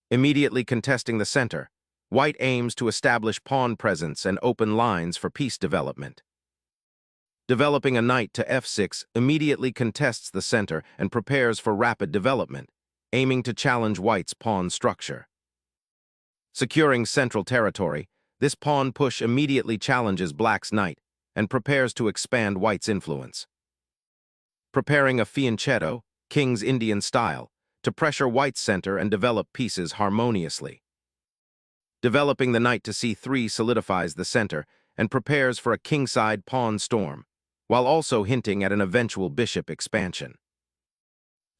Immediately contesting the center, white aims to establish pawn presence and open lines for piece development. Developing a knight to f6 immediately contests the center and prepares for rapid development, aiming to challenge white's pawn structure. Securing central territory, this pawn push immediately challenges black's knight and prepares to expand white's influence. Preparing a fianchetto, King's Indian style, to pressure white's center and develop pieces harmoniously. Developing the knight to c3 solidifies the center and prepares for a kingside pawn storm, while also hinting at an eventual bishop expansion.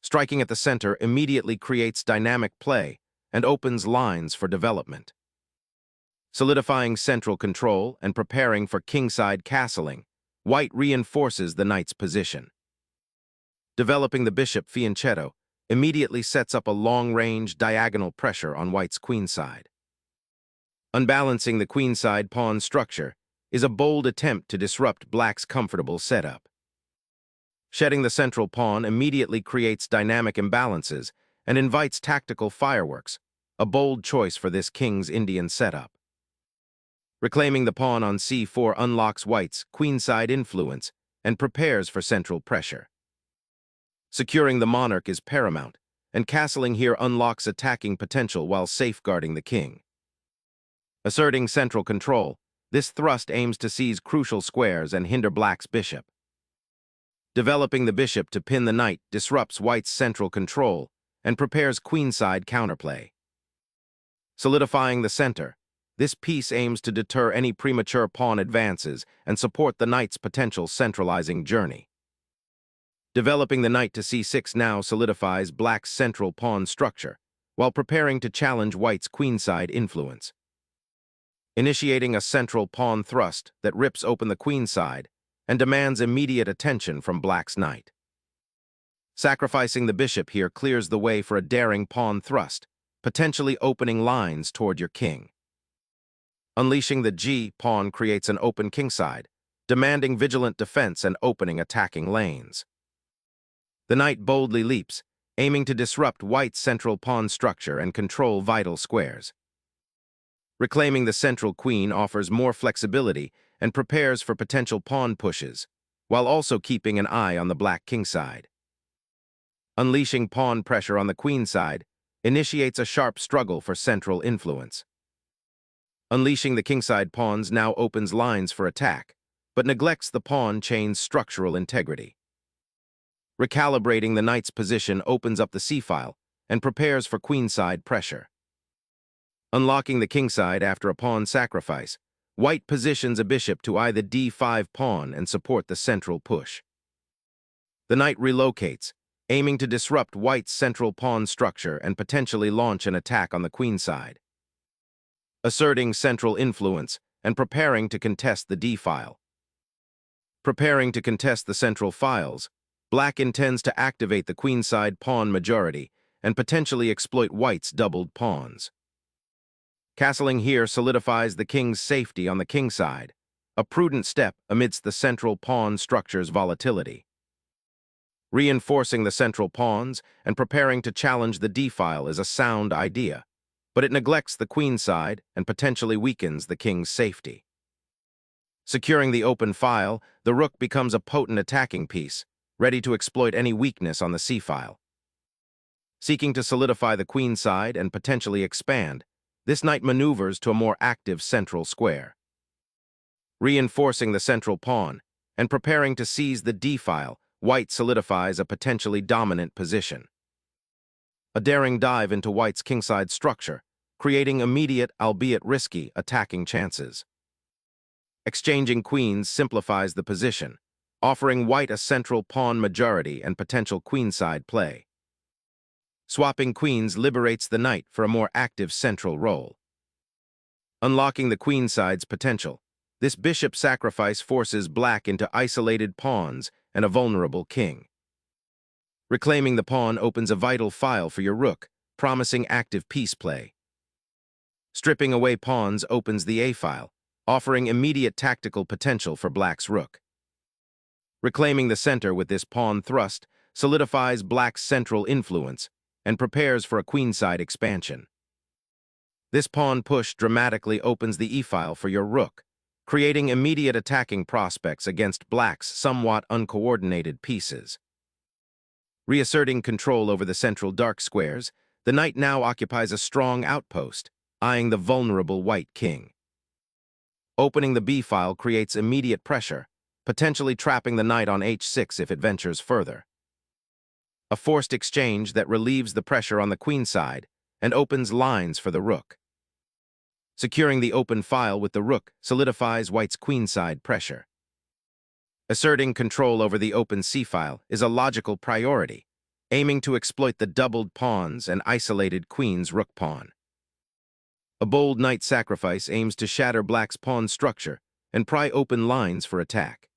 Striking at the center immediately creates dynamic play and opens lines for development. Solidifying central control and preparing for kingside castling, white reinforces the knight's position. Developing the bishop fianchetto immediately sets up a long-range diagonal pressure on white's queenside. Unbalancing the queenside pawn structure is a bold attempt to disrupt black's comfortable setup. Shedding the central pawn immediately creates dynamic imbalances and invites tactical fireworks, a bold choice for this King's Indian setup. Reclaiming the pawn on c4 unlocks white's queenside influence and prepares for central pressure. Securing the monarch is paramount, and castling here unlocks attacking potential while safeguarding the king. Asserting central control, this thrust aims to seize crucial squares and hinder black's bishop. Developing the bishop to pin the knight disrupts white's central control and prepares queenside counterplay. Solidifying the center, this piece aims to deter any premature pawn advances and support the knight's potential centralizing journey. Developing the knight to c6 now solidifies black's central pawn structure, while preparing to challenge white's queenside influence. Initiating a central pawn thrust that rips open the queenside and demands immediate attention from black's knight. Sacrificing the bishop here clears the way for a daring pawn thrust, potentially opening lines toward your king. Unleashing the G pawn creates an open kingside, demanding vigilant defense and opening attacking lanes. The knight boldly leaps, aiming to disrupt white's central pawn structure and control vital squares. Reclaiming the central queen offers more flexibility and prepares for potential pawn pushes, while also keeping an eye on the black kingside. Unleashing pawn pressure on the queenside initiates a sharp struggle for central influence. Unleashing the kingside pawns now opens lines for attack, but neglects the pawn chain's structural integrity. Recalibrating the knight's position opens up the c-file and prepares for queenside pressure. Unlocking the kingside after a pawn sacrifice, white positions a bishop to eye the d5 pawn and support the central push. The knight relocates, aiming to disrupt white's central pawn structure and potentially launch an attack on the queenside. Asserting central influence and preparing to contest the d-file. Preparing to contest the central files, black intends to activate the queenside pawn majority and potentially exploit white's doubled pawns. Castling here solidifies the king's safety on the kingside, a prudent step amidst the central pawn structure's volatility. Reinforcing the central pawns and preparing to challenge the d-file is a sound idea, but it neglects the queenside and potentially weakens the king's safety. Securing the open file, the rook becomes a potent attacking piece, ready to exploit any weakness on the c-file. Seeking to solidify the queenside and potentially expand, this knight maneuvers to a more active central square. Reinforcing the central pawn and preparing to seize the d-file, white solidifies a potentially dominant position. A daring dive into white's kingside structure, creating immediate, albeit risky, attacking chances. Exchanging queens simplifies the position, offering white a central pawn majority and potential queenside play. Swapping queens liberates the knight for a more active central role. Unlocking the queenside's potential, this bishop sacrifice forces black into isolated pawns and a vulnerable king. Reclaiming the pawn opens a vital file for your rook, promising active piece play. Stripping away pawns opens the a-file, offering immediate tactical potential for black's rook. Reclaiming the center with this pawn thrust solidifies black's central influence and prepares for a queenside expansion. This pawn push dramatically opens the e-file for your rook, creating immediate attacking prospects against black's somewhat uncoordinated pieces. Reasserting control over the central dark squares, the knight now occupies a strong outpost, eyeing the vulnerable white king. Opening the b-file creates immediate pressure, potentially trapping the knight on h6 if it ventures further. A forced exchange that relieves the pressure on the queen side and opens lines for the rook. Securing the open file with the rook solidifies white's queenside pressure. Asserting control over the open c-file is a logical priority, aiming to exploit the doubled pawns and isolated queen's rook pawn. A bold knight sacrifice aims to shatter black's pawn structure and pry open lines for attack.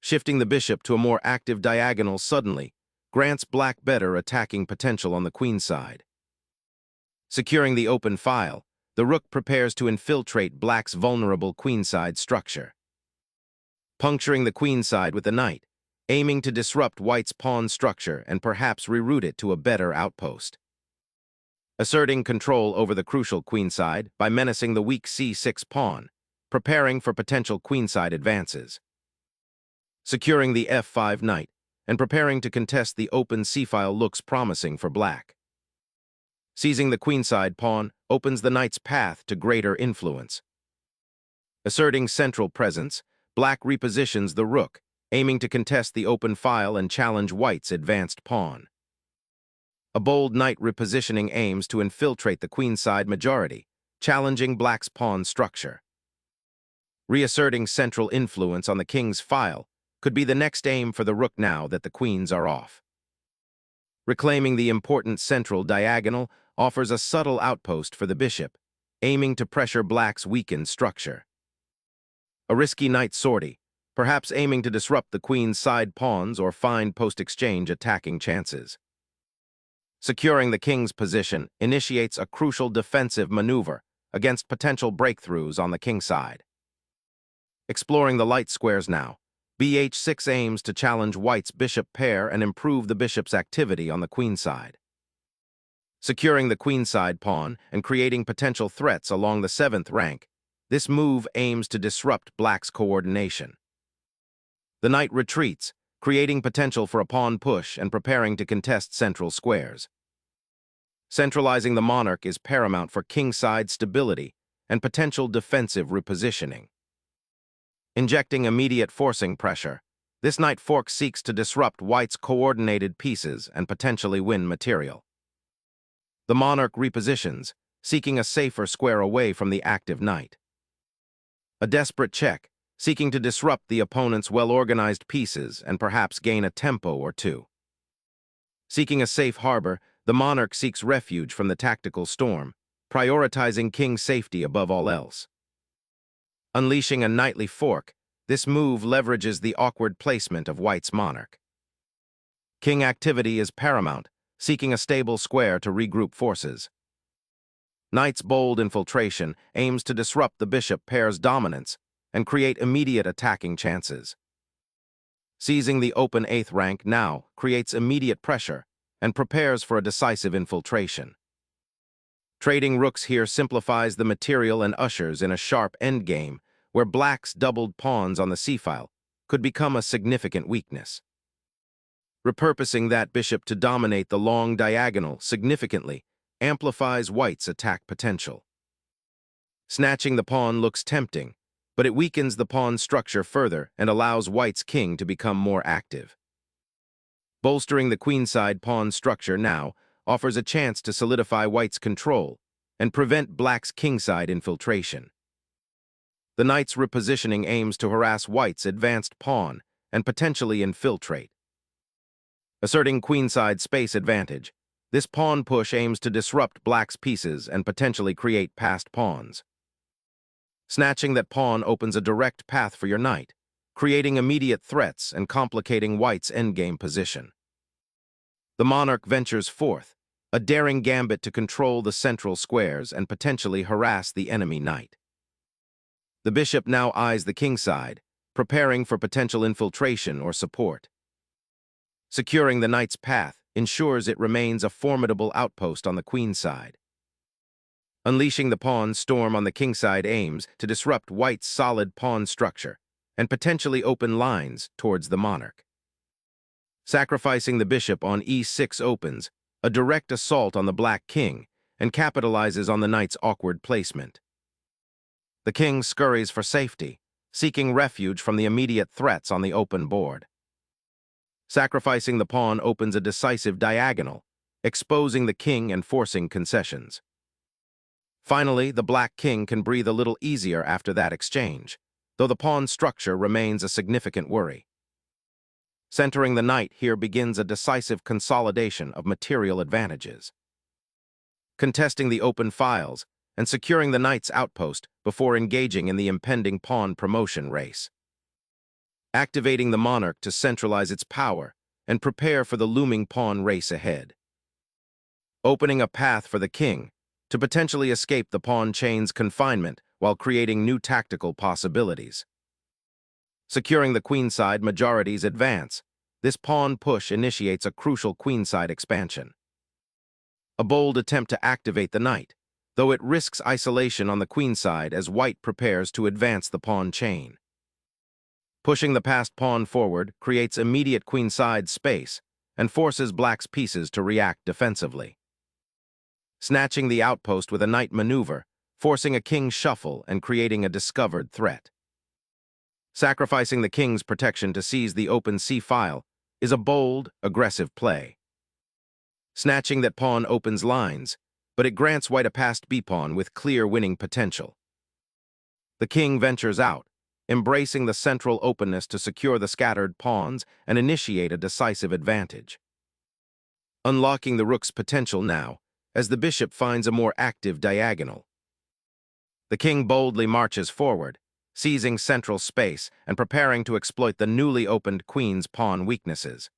Shifting the bishop to a more active diagonal suddenly grants black better attacking potential on the queen side. Securing the open file, the rook prepares to infiltrate black's vulnerable queenside structure. Puncturing the queenside with the knight, aiming to disrupt white's pawn structure and perhaps reroute it to a better outpost. Asserting control over the crucial queenside by menacing the weak c6 pawn, preparing for potential queenside advances. Securing the f5 knight and preparing to contest the open c-file looks promising for black. Seizing the queenside pawn opens the knight's path to greater influence. Asserting central presence, black repositions the rook, aiming to contest the open file and challenge white's advanced pawn. A bold knight repositioning aims to infiltrate the queenside majority, challenging black's pawn structure. Reasserting central influence on the king's file could be the next aim for the rook now that the queens are off. Reclaiming the important central diagonal offers a subtle outpost for the bishop, aiming to pressure black's weakened structure. A risky knight sortie, perhaps aiming to disrupt the queen's side pawns or find post-exchange attacking chances. Securing the king's position initiates a crucial defensive maneuver against potential breakthroughs on the king side. Exploring the light squares now, bh6 aims to challenge white's bishop pair and improve the bishop's activity on the queen side. Securing the queenside pawn and creating potential threats along the 7th rank, this move aims to disrupt black's coordination. The knight retreats, creating potential for a pawn push and preparing to contest central squares. Centralizing the monarch is paramount for kingside stability and potential defensive repositioning. Injecting immediate forcing pressure, this knight fork seeks to disrupt white's coordinated pieces and potentially win material. The monarch repositions, seeking a safer square away from the active knight. A desperate check, seeking to disrupt the opponent's well-organized pieces and perhaps gain a tempo or two. Seeking a safe harbor, the monarch seeks refuge from the tactical storm, prioritizing king's safety above all else. Unleashing a knightly fork, this move leverages the awkward placement of white's monarch. King activity is paramount, seeking a stable square to regroup forces. Knight's bold infiltration aims to disrupt the bishop pair's dominance and create immediate attacking chances. Seizing the open 8th rank now creates immediate pressure and prepares for a decisive infiltration. Trading rooks here simplifies the material and ushers in a sharp endgame where black's doubled pawns on the c-file could become a significant weakness. Repurposing that bishop to dominate the long diagonal significantly amplifies white's attack potential. Snatching the pawn looks tempting, but it weakens the pawn structure further and allows white's king to become more active. Bolstering the queenside pawn structure now offers a chance to solidify white's control and prevent black's kingside infiltration. The knight's repositioning aims to harass white's advanced pawn and potentially infiltrate. Asserting queenside space advantage, this pawn push aims to disrupt black's pieces and potentially create passed pawns. Snatching that pawn opens a direct path for your knight, creating immediate threats and complicating white's endgame position. The monarch ventures forth, a daring gambit to control the central squares and potentially harass the enemy knight. The bishop now eyes the kingside, preparing for potential infiltration or support. Securing the knight's path ensures it remains a formidable outpost on the queen side. Unleashing the pawn storm on the kingside aims to disrupt white's solid pawn structure and potentially open lines towards the monarch. Sacrificing the bishop on e6 opens a direct assault on the black king and capitalizes on the knight's awkward placement. The king scurries for safety, seeking refuge from the immediate threats on the open board. Sacrificing the pawn opens a decisive diagonal, exposing the king and forcing concessions. Finally, the black king can breathe a little easier after that exchange, though the pawn structure remains a significant worry. Centering the knight here begins a decisive consolidation of material advantages. Contesting the open files and securing the knight's outpost before engaging in the impending pawn promotion race. Activating the monarch to centralize its power and prepare for the looming pawn race ahead. Opening a path for the king to potentially escape the pawn chain's confinement while creating new tactical possibilities. Securing the queenside majority's advance, this pawn push initiates a crucial queenside expansion. A bold attempt to activate the knight, though it risks isolation on the queenside as white prepares to advance the pawn chain. Pushing the passed pawn forward creates immediate queenside space and forces black's pieces to react defensively. Snatching the outpost with a knight maneuver, forcing a king shuffle and creating a discovered threat. Sacrificing the king's protection to seize the open c-file is a bold, aggressive play. Snatching that pawn opens lines, but it grants white a passed b-pawn with clear winning potential. The king ventures out, embracing the central openness to secure the scattered pawns and initiate a decisive advantage. Unlocking the rook's potential now, as the bishop finds a more active diagonal. The king boldly marches forward, seizing central space and preparing to exploit the newly opened queen's pawn weaknesses.